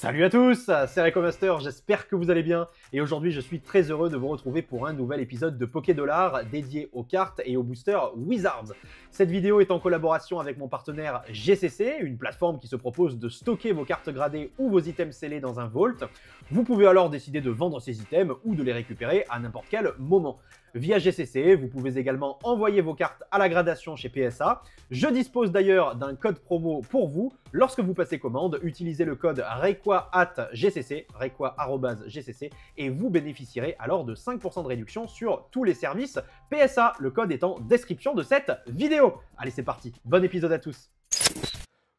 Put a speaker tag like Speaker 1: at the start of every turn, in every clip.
Speaker 1: Salut à tous, c'est Recomaster, j'espère que vous allez bien et aujourd'hui je suis très heureux de vous retrouver pour un nouvel épisode de Pokédollars dédié aux cartes et aux boosters Wizards. Cette vidéo est en collaboration avec mon partenaire GCC, une plateforme qui se propose de stocker vos cartes gradées ou vos items scellés dans un vault. Vous pouvez alors décider de vendre ces items ou de les récupérer à n'importe quel moment. Via GCC, vous pouvez également envoyer vos cartes à la gradation chez PSA. Je dispose d'ailleurs d'un code promo pour vous. Lorsque vous passez commande, utilisez le code REQUA@GCC, REQUA@GCC, et vous bénéficierez alors de 5% de réduction sur tous les services PSA. Le code est en description de cette vidéo. Allez, c'est parti. Bon épisode à tous.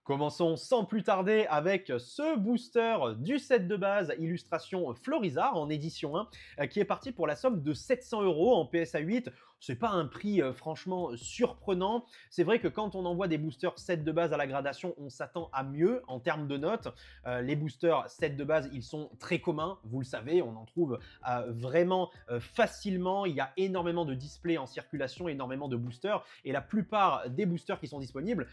Speaker 1: Commençons sans plus tarder avec ce booster du set de base illustration Florizarre en édition 1 qui est parti pour la somme de 700 € en PSA 8. C'est pas un prix franchement surprenant. C'est vrai que quand on envoie des boosters set de base à la gradation, on s'attend à mieux en termes de notes. Les boosters set de base, ils sont très communs, vous le savez, on en trouve vraiment facilement. Il y a énormément de displays en circulation, énormément de boosters, et la plupart des boosters qui sont disponibles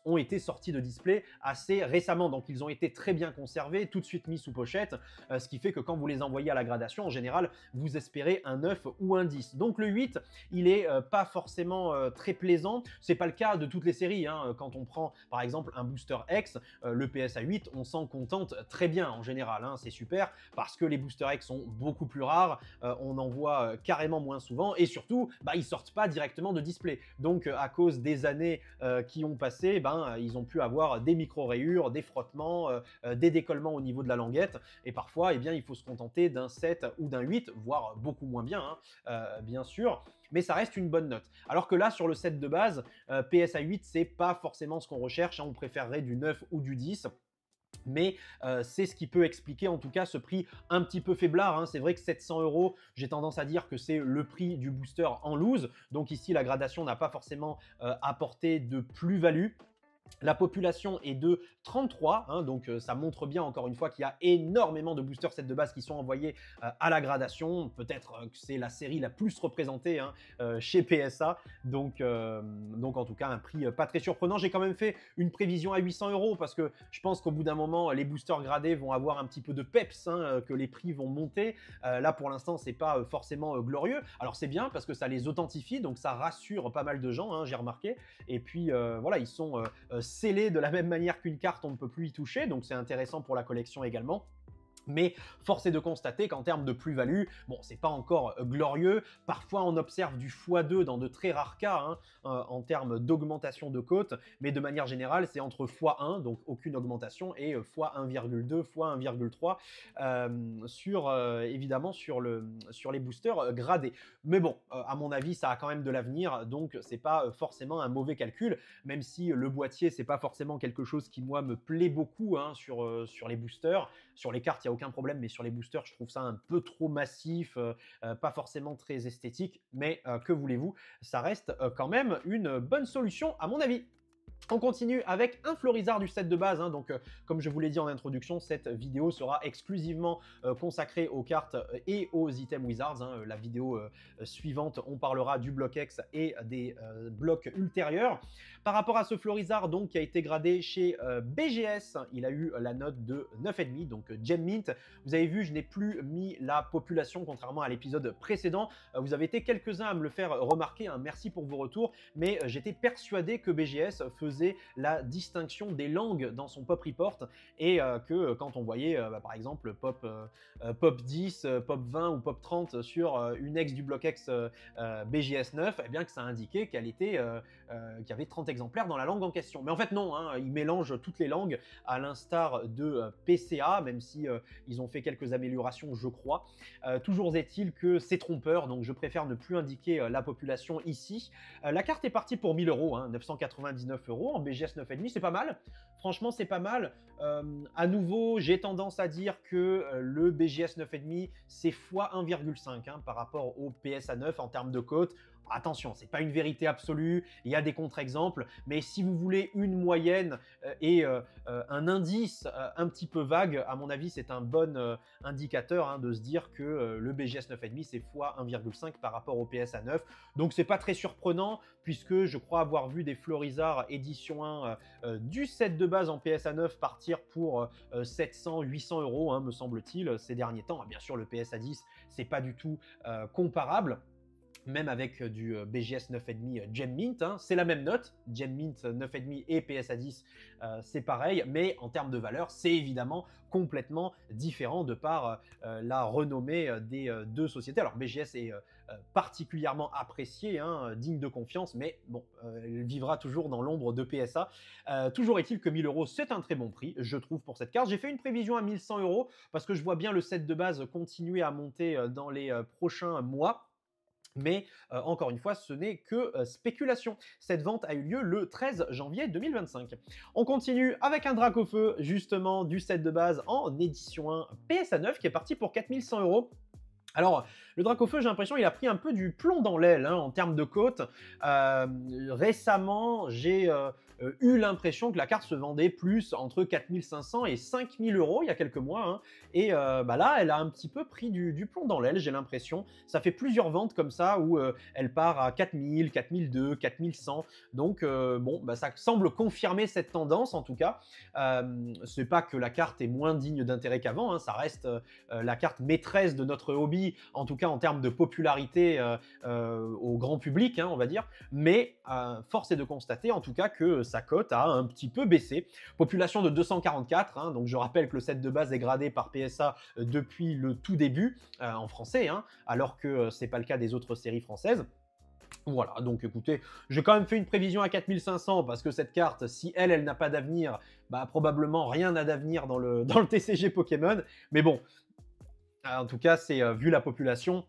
Speaker 1: ont été sortis de display assez récemment. Donc ils ont été très bien conservés, tout de suite mis sous pochette, ce qui fait que quand vous les envoyez à la gradation, en général, vous espérez un 9 ou un 10. Donc le 8, il est pas forcément très plaisant. C'est pas le cas de toutes les séries. Quand on prend par exemple un booster X, le PSA 8, on s'en contente très bien en général. C'est super parce que les boosters X sont beaucoup plus rares. On en voit carrément moins souvent et surtout, ils sortent pas directement de display. Donc à cause des années qui ont passé, ils ont pu avoir des micro-rayures, des frottements, des décollements au niveau de la languette. Et parfois, il faut se contenter d'un 7 ou d'un 8, voire beaucoup moins bien, bien sûr. Mais ça reste une bonne note. Alors que là, sur le set de base, PSA 8, c'est pas forcément ce qu'on recherche. On préférerait du 9 ou du 10. Mais c'est ce qui peut expliquer en tout cas ce prix un petit peu faiblard. C'est vrai que 700 €, j'ai tendance à dire que c'est le prix du booster en loose. Donc ici, la gradation n'a pas forcément apporté de plus-value. La population est de 33, donc ça montre bien encore une fois qu'il y a énormément de boosters set de base qui sont envoyés à la gradation. Peut-être que c'est la série la plus représentée chez PSA. Donc en tout cas, un prix pas très surprenant. J'ai quand même fait une prévision à 800 € parce que je pense qu'au bout d'un moment, les boosters gradés vont avoir un petit peu de peps, que les prix vont monter. Là, pour l'instant, c'est pas forcément glorieux. Alors c'est bien parce que ça les authentifie, donc ça rassure pas mal de gens, j'ai remarqué. Et puis voilà, ils sont scellé de la même manière qu'une carte, on ne peut plus y toucher, donc c'est intéressant pour la collection également. Mais force est de constater qu'en termes de plus-value, bon, c'est pas encore glorieux. Parfois, on observe du x2 dans de très rares cas en termes d'augmentation de cote, mais de manière générale, c'est entre x1, donc aucune augmentation, et x1,2, x1,3 évidemment sur les boosters gradés. Mais bon, à mon avis, ça a quand même de l'avenir, donc c'est pas forcément un mauvais calcul, même si le boîtier, c'est pas forcément quelque chose qui, moi, me plaît beaucoup sur les boosters. Sur les cartes, il n'y a aucun problème, mais sur les boosters, je trouve ça un peu trop massif, pas forcément très esthétique, mais que voulez-vous, ça reste quand même une bonne solution à mon avis. On continue avec un Florizarre du set de base, donc comme je vous l'ai dit en introduction, cette vidéo sera exclusivement consacrée aux cartes et aux items Wizards. La vidéo suivante, on parlera du bloc X et des blocs ultérieurs. Par rapport à ce Florizarre donc, qui a été gradé chez BGS, il a eu la note de 9,5, donc Gem Mint. Vous avez vu, je n'ai plus mis la population, contrairement à l'épisode précédent. Vous avez été quelques-uns à me le faire remarquer, merci pour vos retours, mais j'étais persuadé que BGS faisait la distinction des langues dans son pop report et que quand on voyait par exemple pop 10, pop 20 ou pop 30 sur une ex du bloc X BGS 9, eh bien que ça indiquait qu'elle était qu'il y avait 30 exemplaires dans la langue en question. Mais en fait non, ils mélangent toutes les langues à l'instar de PCA, même si ils ont fait quelques améliorations je crois. Toujours est-il que c'est trompeur, donc je préfère ne plus indiquer la population ici. La carte est partie pour 1000 €, 999 € en BGS 9,5, c'est pas mal. Franchement, c'est pas mal. À nouveau, j'ai tendance à dire que le BGS 9,5, c'est x 1,5 par rapport au PSA 9 en termes de cote. attention, c'est pas une vérité absolue, il y a des contre-exemples, mais si vous voulez une moyenne et un indice un petit peu vague, à mon avis, c'est un bon indicateur hein, de se dire que le BGS 9,5 c'est x 1,5 par rapport au PSA 9. Donc c'est pas très surprenant puisque je crois avoir vu des Florizards édition 1 du set de base en PSA 9 partir pour 700-800 euros, hein, me semble-t-il, ces derniers temps. Bien sûr, le PSA 10, c'est pas du tout comparable. Même avec du BGS 9,5 Gem Mint, hein, c'est la même note, Gem Mint 9,5 et PSA 10, c'est pareil, mais en termes de valeur, c'est évidemment complètement différent de par la renommée des deux sociétés. Alors BGS est particulièrement apprécié, hein, digne de confiance, mais bon, elle vivra toujours dans l'ombre de PSA. Toujours est-il que 1000 euros, c'est un très bon prix, je trouve, pour cette carte. J'ai fait une prévision à 1100 euros parce que je vois bien le set de base continuer à monter dans les prochains mois. Mais encore une fois, ce n'est que spéculation. Cette vente a eu lieu le 13 janvier 2025. On continue avec un Dracofeu, justement, du set de base en édition 1 PSA 9 qui est parti pour 4100 euros. Alors, le Dracofeu, j'ai l'impression qu'il a pris un peu du plomb dans l'aile hein, en termes de cote. Récemment, j'ai eu l'impression que la carte se vendait plus entre 4500 et 5000 euros il y a quelques mois. Hein. Et là, elle a un petit peu pris du plomb dans l'aile, j'ai l'impression. Ça fait plusieurs ventes comme ça où elle part à 4000, 4002, 4100. Donc, ça semble confirmer cette tendance en tout cas. C'est pas que la carte est moins digne d'intérêt qu'avant. Hein. Ça reste la carte maîtresse de notre hobby, en tout cas en termes de popularité au grand public, hein, on va dire. Mais force est de constater en tout cas que sa cote a un petit peu baissé. Population de 244, hein, donc je rappelle que le set de base est gradé par PSA depuis le tout début en français, hein, alors que c'est pas le cas des autres séries françaises. Voilà, donc écoutez, j'ai quand même fait une prévision à 4500 parce que cette carte, si elle n'a pas d'avenir, bah probablement rien n'a d'avenir dans le TCG Pokémon. Mais bon, en tout cas, c'est vu la population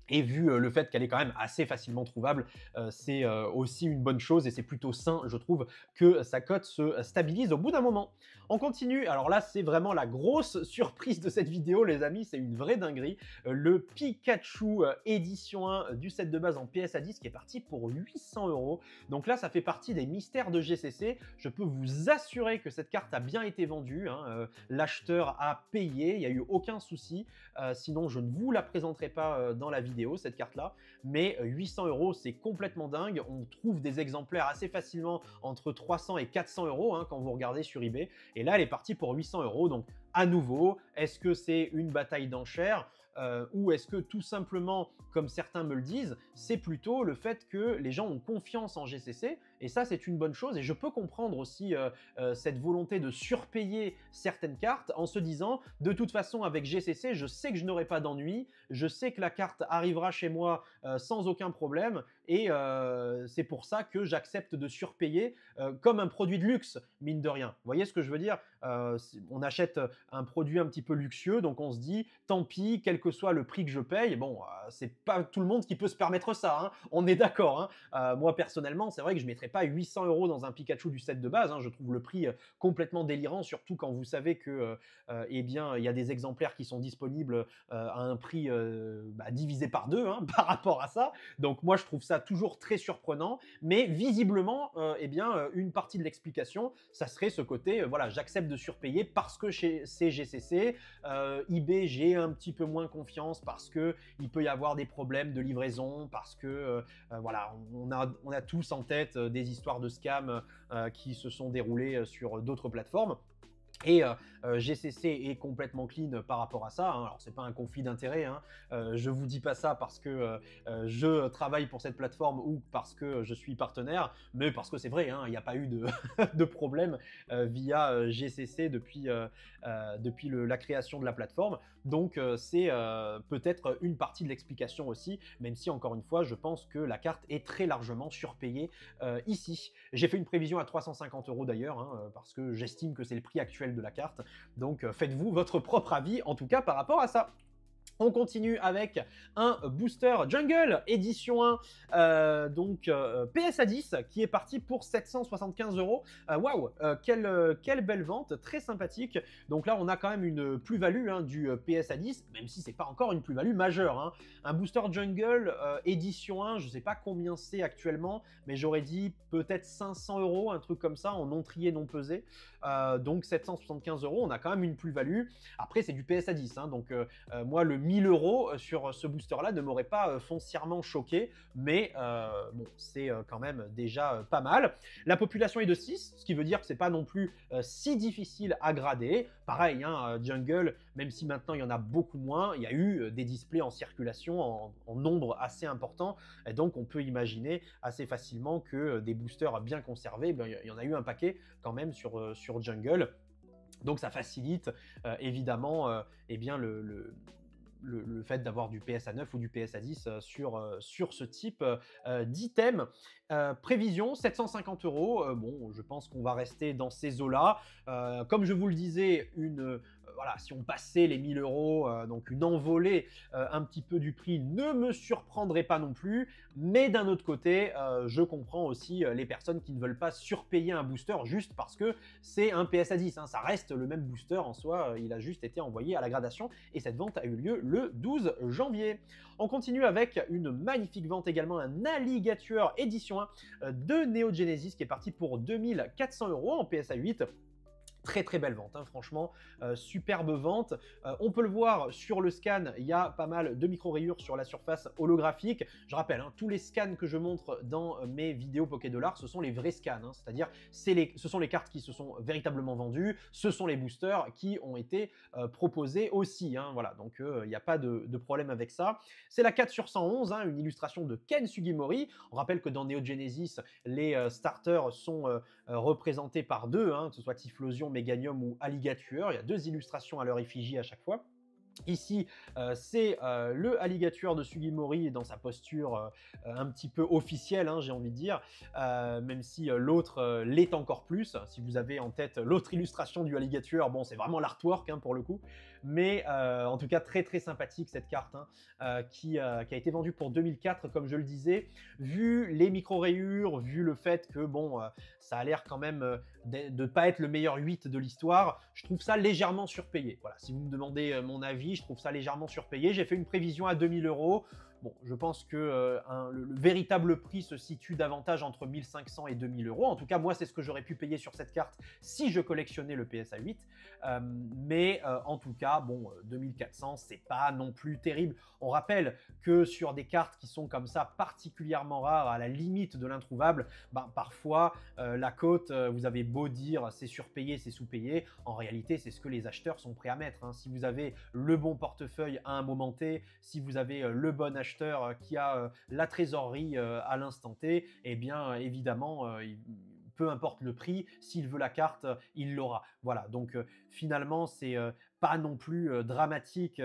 Speaker 1: et vu le fait qu'elle est quand même assez facilement trouvable, c'est aussi une bonne chose et c'est plutôt sain, je trouve, que sa cote se stabilise au bout d'un moment. On continue, alors là, c'est vraiment la grosse surprise de cette vidéo, les amis, c'est une vraie dinguerie. Le Pikachu édition 1 du set de base en PSA 10 qui est parti pour 800 euros. Donc là, ça fait partie des mystères de GCC. Je peux vous assurer que cette carte a bien été vendue, hein, l'acheteur a payé, il n'y a eu aucun souci, sinon je ne vous la présenterai pas dans la vidéo, cette carte-là, mais 800 euros, c'est complètement dingue. On trouve des exemplaires assez facilement entre 300 et 400 euros hein, quand vous regardez sur eBay. Et là, elle est partie pour 800 euros. Donc, à nouveau, est-ce que c'est une bataille d'enchères ou est-ce que tout simplement, comme certains me le disent, c'est plutôt le fait que les gens ont confiance en GCC et ça c'est une bonne chose et je peux comprendre aussi cette volonté de surpayer certaines cartes en se disant de toute façon avec GCC je sais que je n'aurai pas d'ennui, je sais que la carte arrivera chez moi sans aucun problème et c'est pour ça que j'accepte de surpayer comme un produit de luxe mine de rien. Vous voyez ce que je veux dire? On achète un produit un petit peu luxueux donc on se dit tant pis, quel que soit le prix que je paye, bon, c'est pas tout le monde qui peut se permettre ça, hein, on est d'accord. Hein. Moi, personnellement, c'est vrai que je ne mettrais pas 800 euros dans un Pikachu du set de base. Hein, je trouve le prix complètement délirant, surtout quand vous savez que, eh bien, il y a des exemplaires qui sont disponibles à un prix divisé par deux hein, par rapport à ça. Donc, moi, je trouve ça toujours très surprenant. Mais visiblement, eh bien, une partie de l'explication, ça serait ce côté, voilà, j'accepte de surpayer parce que c'est GCC. eBay, j'ai un petit peu moins confiance parce que il peut y avoir des problèmes de livraison, parce que voilà, on a tous en tête des histoires de scams qui se sont déroulées sur d'autres plateformes. Et GCC est complètement clean par rapport à ça. Hein. Alors, c'est pas un conflit d'intérêt. Hein. Je vous dis pas ça parce que je travaille pour cette plateforme ou parce que je suis partenaire, mais parce que c'est vrai. Hein, il n'y a pas eu de problème via GCC depuis la création de la plateforme. Donc, c'est peut-être une partie de l'explication aussi, même si, encore une fois, je pense que la carte est très largement surpayée ici. J'ai fait une prévision à 350 euros d'ailleurs, hein, parce que j'estime que c'est le prix actuel de la carte. Donc faites-vous votre propre avis, en tout cas par rapport à ça. On continue avec un booster Jungle édition 1, PSA 10 qui est parti pour 775 €. Waouh, quelle belle vente, très sympathique. Donc là, on a quand même une plus-value du PSA 10, même si c'est pas encore une plus-value majeure, hein. Un booster Jungle édition 1, je sais pas combien c'est actuellement, mais j'aurais dit peut-être 500 €, un truc comme ça, en non trié, non pesé. Donc 775 €, on a quand même une plus-value. Après, c'est du PSA 10, hein, donc moi, le 1000 € sur ce booster-là ne m'aurait pas foncièrement choqué, mais bon, c'est quand même déjà pas mal. La population est de 6, ce qui veut dire que c'est pas non plus si difficile à grader. Pareil, hein, Jungle, même si maintenant il y en a beaucoup moins, il y a eu des displays en circulation en nombre assez important, et donc on peut imaginer assez facilement que des boosters bien conservés, ben, il y en a eu un paquet quand même sur Jungle. Donc ça facilite évidemment eh bien le fait d'avoir du PSA 9 ou du PSA 10 sur ce type d'item. Prévision 750 €. Bon, je pense qu'on va rester dans ces eaux-là. Comme je vous le disais, voilà, si on passait les 1000 €, donc une envolée un petit peu du prix ne me surprendrait pas non plus. Mais d'un autre côté, je comprends aussi les personnes qui ne veulent pas surpayer un booster juste parce que c'est un PSA 10. Hein. Ça reste le même booster en soi, il a juste été envoyé à la gradation et cette vente a eu lieu le 12 janvier. On continue avec une magnifique vente également, un Alligator édition 1 de Neo Genesis qui est parti pour 2400 € en PSA 8. Très très belle vente, hein, franchement, superbe vente. On peut le voir sur le scan, il y a pas mal de micro-rayures sur la surface holographique. Je rappelle, hein, tous les scans que je montre dans mes vidéos Pokédollars, ce sont les vrais scans, hein, c'est-à-dire ce sont les cartes qui se sont véritablement vendues, ce sont les boosters qui ont été proposés aussi, hein, voilà, donc il n'y a pas de problème avec ça. C'est la 4/111, hein, une illustration de Ken Sugimori. On rappelle que dans Neo Genesis, les starters sont représentés par deux, hein, que ce soit Typhlosion, Meganium ou Alligator. Il y a deux illustrations à leur effigie à chaque fois. Ici, c'est le Alligator de Sugimori dans sa posture un petit peu officielle, hein, j'ai envie de dire, même si l'autre l'est encore plus. Si vous avez en tête l'autre illustration du Alligator, bon, c'est vraiment l'artwork hein, pour le coup, mais en tout cas très très sympathique cette carte, hein, qui a été vendue pour 2004, comme je le disais. Vu les micro-rayures, vu le fait que bon, ça a l'air quand même de ne pas être le meilleur 8 de l'histoire, je trouve ça légèrement surpayé. Voilà, si vous me demandez mon avis, je trouve ça légèrement surpayé. J'ai fait une prévision à 2000 €. Bon, je pense que le véritable prix se situe davantage entre 1500 et 2000 €. En tout cas, moi, c'est ce que j'aurais pu payer sur cette carte si je collectionnais le PSA 8. Mais en tout cas, bon, 2400, c'est pas non plus terrible. On rappelle que sur des cartes qui sont comme ça particulièrement rares, à la limite de l'introuvable, ben, parfois, la cote, vous avez beau dire c'est surpayé, c'est sous-payé, en réalité, c'est ce que les acheteurs sont prêts à mettre, hein. Si vous avez le bon portefeuille à un moment T, si vous avez le bon acheteur qui a la trésorerie à l'instant T, eh bien évidemment, peu importe le prix, s'il veut la carte, il l'aura. Voilà, donc finalement, c'est pas non plus dramatique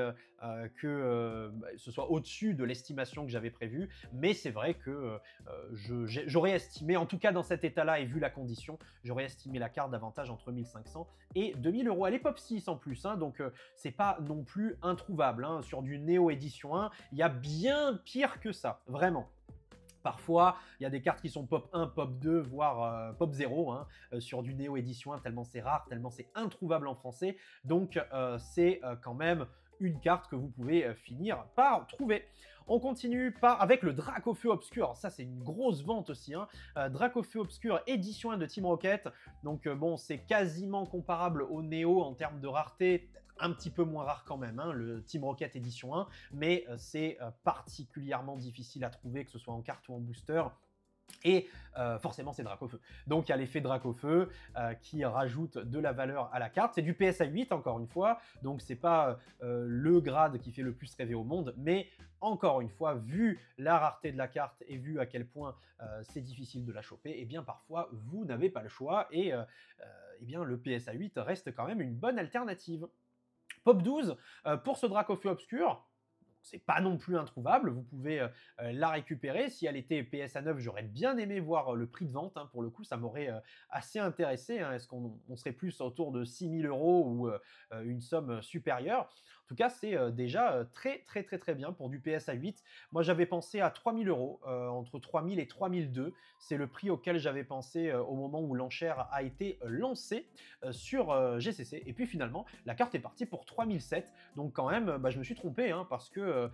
Speaker 1: que ce soit au-dessus de l'estimation que j'avais prévue, mais c'est vrai que j'aurais estimé, en tout cas dans cet état-là et vu la condition, j'aurais estimé la carte davantage entre 1500 et 2000 €. Elle est pop 6 en plus, hein, donc c'est pas non plus introuvable, hein. Sur du Neo édition 1, il y a bien pire que ça, vraiment. Parfois, il y a des cartes qui sont pop 1, pop 2, voire pop 0 hein, sur du Neo édition 1, tellement c'est rare, tellement c'est introuvable en français. Donc, c'est quand même une carte que vous pouvez finir par trouver. On continue avec le Dracofeu Obscur. Ça, c'est une grosse vente aussi, hein. Dracofeu Obscur édition 1 de Team Rocket. Donc, bon, c'est quasiment comparable au Neo en termes de rareté. Peut-être un petit peu moins rare quand même, hein, le Team Rocket édition 1. Mais c'est particulièrement difficile à trouver, que ce soit en carte ou en booster. Et forcément, c'est Dracofeu. Donc, il y a l'effet Dracofeu qui rajoute de la valeur à la carte. C'est du PSA 8, encore une fois. Donc, c'est pas le grade qui fait le plus rêver au monde. Mais encore une fois, vu la rareté de la carte et vu à quel point c'est difficile de la choper, eh bien, parfois, vous n'avez pas le choix. Et eh bien, le PSA 8 reste quand même une bonne alternative. Pop 12, pour ce Dracofeu Obscur, c'est pas non plus introuvable, vous pouvez la récupérer. Si elle était PSA 9, j'aurais bien aimé voir le prix de vente, hein, pour le coup, ça m'aurait assez intéressé, hein. Est-ce qu'on serait plus autour de 6000 € ou une une somme supérieure. En tout cas, c'est déjà très bien pour du PSA 8. Moi, j'avais pensé à 3000 €, entre 3000 et 3002. C'est le prix auquel j'avais pensé au moment où l'enchère a été lancée sur GCC. Et puis finalement, la carte est partie pour 3007. Donc quand même, je me suis trompé hein, parce que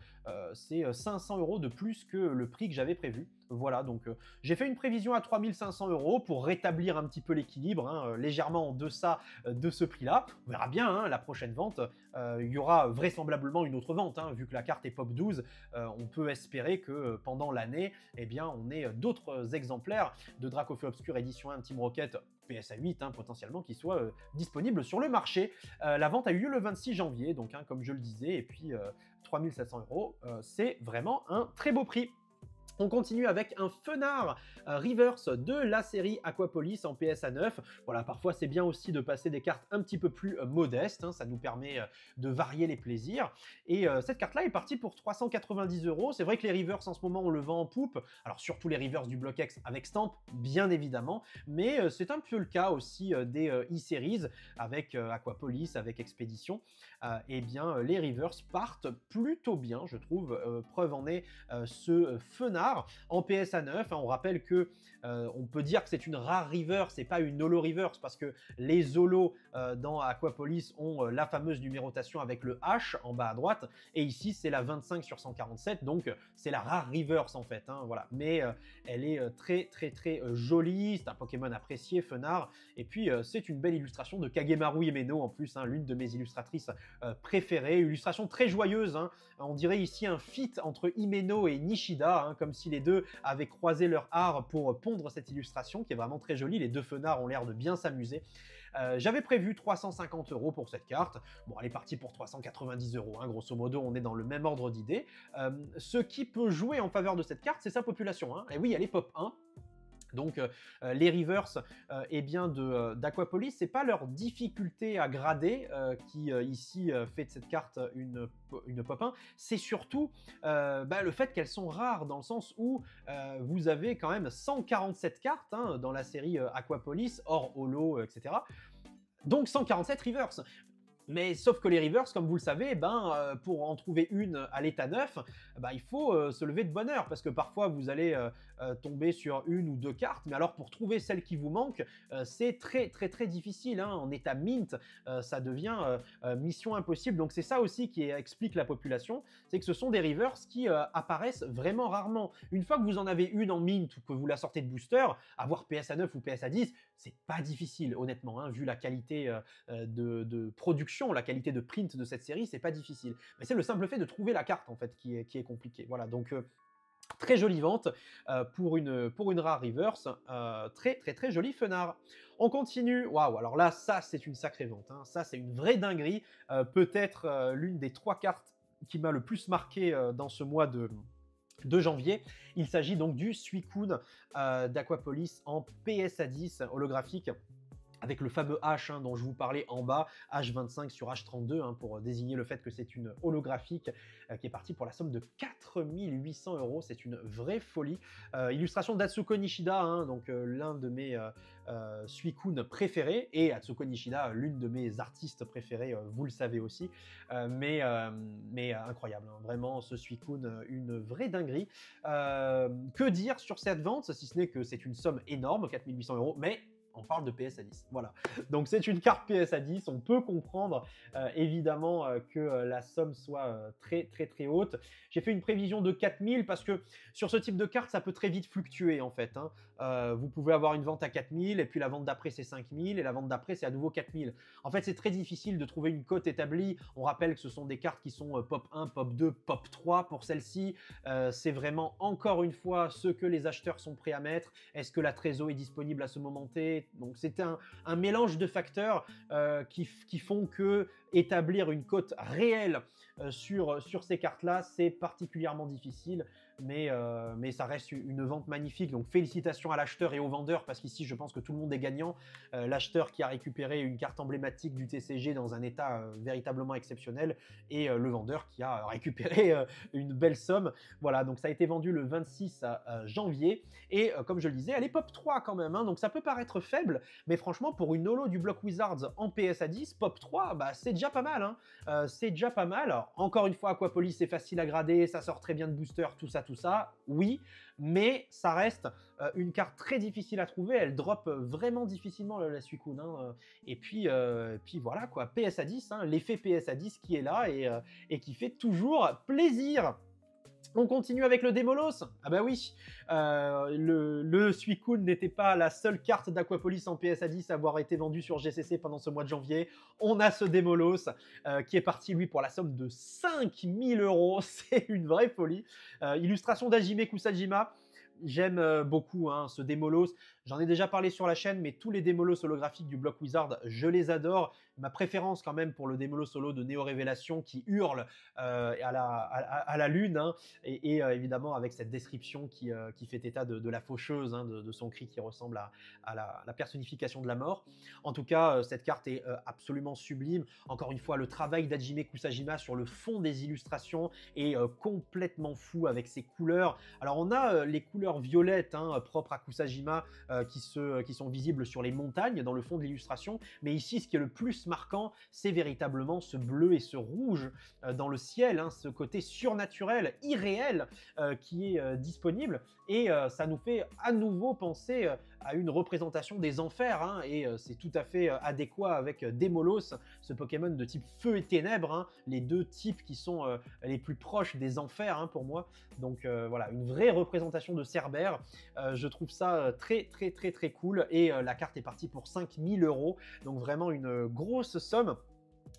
Speaker 1: c'est 500 € de plus que le prix que j'avais prévu. Voilà, donc j'ai fait une prévision à 3500 € pour rétablir un petit peu l'équilibre, hein, légèrement en deçà de ce prix-là. On verra bien, hein, la prochaine vente, il y aura vraisemblablement une autre vente, hein, vu que la carte est Pop 12, on peut espérer que pendant l'année, eh bien, on ait d'autres exemplaires de Dracofeu Obscur édition 1 Team Rocket PSA 8 hein, potentiellement qui soient disponibles sur le marché. La vente a eu lieu le 26 janvier, donc hein, comme je le disais, et puis 3700 €, c'est vraiment un très beau prix. On continue avec un Fenard Reverse de la série Aquapolis en PSA 9. Voilà, parfois c'est bien aussi de passer des cartes un petit peu plus modestes, hein, ça nous permet de varier les plaisirs. Et cette carte-là est partie pour 390 €. C'est vrai que les Reverse en ce moment on le vend en poupe, alors surtout les Reverse du Block X avec Stamp, bien évidemment, mais c'est un peu le cas aussi des e-series avec Aquapolis, avec Expédition. Eh bien, les Reverse partent plutôt bien, je trouve. Preuve en est ce Fenard en PSA 9. On rappelle que on peut dire que c'est une rare reverse, c'est pas une holo reverse parce que les holos dans Aquapolis ont la fameuse numérotation avec le H en bas à droite et ici c'est la 25 sur 147 donc c'est la rare reverse en fait. Hein, voilà. Mais elle est très jolie, c'est un Pokémon apprécié, Fenard et puis c'est une belle illustration de Kagemaru Himeno en plus, hein, l'une de mes illustratrices préférées, illustration très joyeuse. Hein. On dirait ici un feat entre Himeno et Nishida, hein, comme si les deux avaient croisé leur art pour pondre cette illustration qui est vraiment très jolie. Les deux Fenards ont l'air de bien s'amuser. J'avais prévu 350 € pour cette carte. Bon, elle est partie pour 390 €. Hein, grosso modo, on est dans le même ordre d'idée. Ce qui peut jouer en faveur de cette carte, c'est sa population. Hein. Et oui, elle est pop 1. Donc les Reverse eh bien d'Aquapolis, c'est pas leur difficulté à grader qui ici fait de cette carte une pop 1, c'est surtout le fait qu'elles sont rares dans le sens où vous avez quand même 147 cartes hein, dans la série Aquapolis, hors holo, etc. Donc 147 Reverse. Mais sauf que les Reverse, comme vous le savez, pour en trouver une à l'état 9, il faut se lever de bonne heure, parce que parfois vous allez tomber sur une ou deux cartes, mais alors pour trouver celle qui vous manque, c'est très difficile. Hein. En état mint, ça devient mission impossible. Donc c'est ça aussi qui explique la population, c'est que ce sont des Reverse qui apparaissent vraiment rarement. Une fois que vous en avez une en mint ou que vous la sortez de booster, avoir PSA 9 ou PSA 10, c'est pas difficile, honnêtement, hein, vu la qualité de production, la qualité de print de cette série, c'est pas difficile. Mais c'est le simple fait de trouver la carte en fait qui est compliqué. Voilà, donc très jolie vente pour une rare reverse, très jolie Fenard. On continue, waouh, alors là ça c'est une sacrée vente, hein. Ça c'est une vraie dinguerie, peut-être l'une des 3 cartes qui m'a le plus marqué dans ce mois de janvier. Il s'agit donc du Suicune d'Aquapolis en PSA 10 holographique, avec le fameux H hein, dont je vous parlais en bas, H25 sur H32, hein, pour désigner le fait que c'est une holographique qui est partie pour la somme de 4800 €. C'est une vraie folie. Illustration d'Atsuko Nishida, hein, donc l'un de mes Suicune préférés, et Atsuko Nishida, l'une de mes artistes préférées, vous le savez aussi. Mais incroyable, hein, vraiment, ce Suicune, une vraie dinguerie. Que dire sur cette vente, si ce n'est que c'est une somme énorme, 4800 €, mais on parle de PSA 10, voilà. Donc c'est une carte PSA 10, on peut comprendre évidemment que la somme soit très haute. J'ai fait une prévision de 4000 parce que sur ce type de carte, ça peut très vite fluctuer en fait. Hein. Vous pouvez avoir une vente à 4000 et puis la vente d'après c'est 5000 et la vente d'après c'est à nouveau 4000. En fait, c'est très difficile de trouver une cote établie. On rappelle que ce sont des cartes qui sont pop 1, pop 2, pop 3 pour celle-ci. C'est vraiment encore une fois ce que les acheteurs sont prêts à mettre. Est-ce que la trésor est disponible à ce moment T? Donc c'est un mélange de facteurs qui font que établir une cote réelle sur ces cartes-là, c'est particulièrement difficile. mais ça reste une vente magnifique. Donc félicitations à l'acheteur et au vendeur, parce qu'ici je pense que tout le monde est gagnant. L'acheteur qui a récupéré une carte emblématique du TCG dans un état véritablement exceptionnel, et le vendeur qui a récupéré une belle somme. Voilà, donc ça a été vendu le 26 janvier, et comme je le disais, elle est pop 3 quand même, hein, donc ça peut paraître faible, mais franchement pour une holo du bloc Wizards en PSA 10, pop 3, bah, c'est déjà pas mal, hein. C'est déjà pas mal. Alors, encore une fois, Aquapolis, c'est facile à grader, ça sort très bien de booster, tout ça, oui, mais ça reste une carte très difficile à trouver, elle drop vraiment difficilement la Suicune, hein. Et puis voilà quoi, PSA 10, hein, l'effet PSA 10 qui est là et qui fait toujours plaisir. On continue avec le Démolos. Ah bah oui, le Suicune n'était pas la seule carte d'Aquapolis en PSA 10 à avoir été vendue sur GCC pendant ce mois de janvier. On a ce Démolos qui est parti, lui, pour la somme de 5000 €. C'est une vraie folie. Illustration d'Hajime Kusajima. J'aime beaucoup hein, ce Démolos. J'en ai déjà parlé sur la chaîne, mais tous les Démolos holographiques du bloc Wizard, je les adore. Ma préférence quand même pour le Démolos holo de Néo Révélation qui hurle à la lune, hein, et évidemment avec cette description qui fait état de la faucheuse, hein, de son cri qui ressemble à la personnification de la mort. En tout cas, cette carte est absolument sublime. Encore une fois, le travail d'Hajime Kusajima sur le fond des illustrations est complètement fou avec ses couleurs. Alors on a les couleurs violettes hein, propres à Kusajima qui sont visibles sur les montagnes dans le fond de l'illustration, mais ici ce qui est le plus marquant, c'est véritablement ce bleu et ce rouge dans le ciel, hein, ce côté surnaturel, irréel qui est disponible, et ça nous fait à nouveau penser à une représentation des enfers, hein, et c'est tout à fait adéquat avec Démolos, ce Pokémon de type feu et ténèbres, hein, les deux types qui sont les plus proches des enfers hein, pour moi. Donc voilà, une vraie représentation de Cerbère. Je trouve ça très cool, et la carte est partie pour 5000 €, donc vraiment une grosse somme.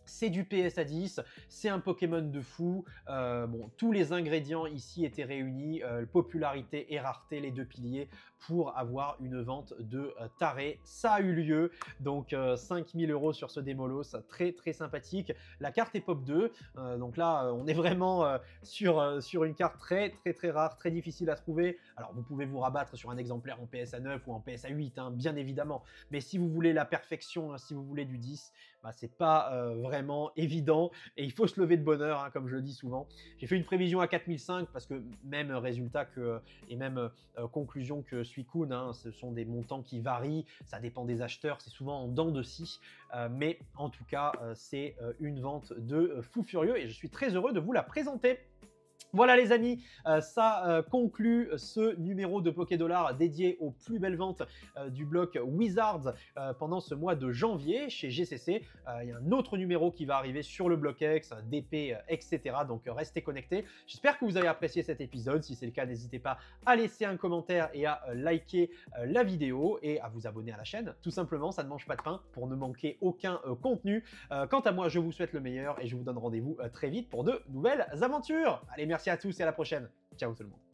Speaker 1: C'est du PSA 10, c'est un Pokémon de fou. Bon, tous les ingrédients ici étaient réunis, popularité et rareté, les deux piliers, pour avoir une vente de taré. Ça a eu lieu, donc 5000 € sur ce Démolos, très sympathique. La carte est pop 2, donc là on est vraiment sur une carte très rare, très difficile à trouver. Alors vous pouvez vous rabattre sur un exemplaire en PSA 9 ou en PSA 8, hein, bien évidemment, mais si vous voulez la perfection, hein, si vous voulez du 10, bah, c'est pas vraiment évident, et il faut se lever de bonne heure, hein, comme je le dis souvent. J'ai fait une prévision à 4005 parce que même résultat et même conclusion que Suicune, hein, ce sont des montants qui varient, ça dépend des acheteurs, c'est souvent en dents de scie, mais en tout cas c'est une vente de fou furieux, et je suis très heureux de vous la présenter. Voilà les amis, ça conclut ce numéro de Pokédollar dédié aux plus belles ventes du bloc Wizards pendant ce mois de janvier chez GCC. Il y a un autre numéro qui va arriver sur le bloc X, DP, etc. Donc restez connectés. J'espère que vous avez apprécié cet épisode. Si c'est le cas, n'hésitez pas à laisser un commentaire et à liker la vidéo et à vous abonner à la chaîne. Tout simplement, ça ne mange pas de pain pour ne manquer aucun contenu. Quant à moi, je vous souhaite le meilleur et je vous donne rendez-vous très vite pour de nouvelles aventures. Allez, merci à tous et à la prochaine. Ciao tout le monde.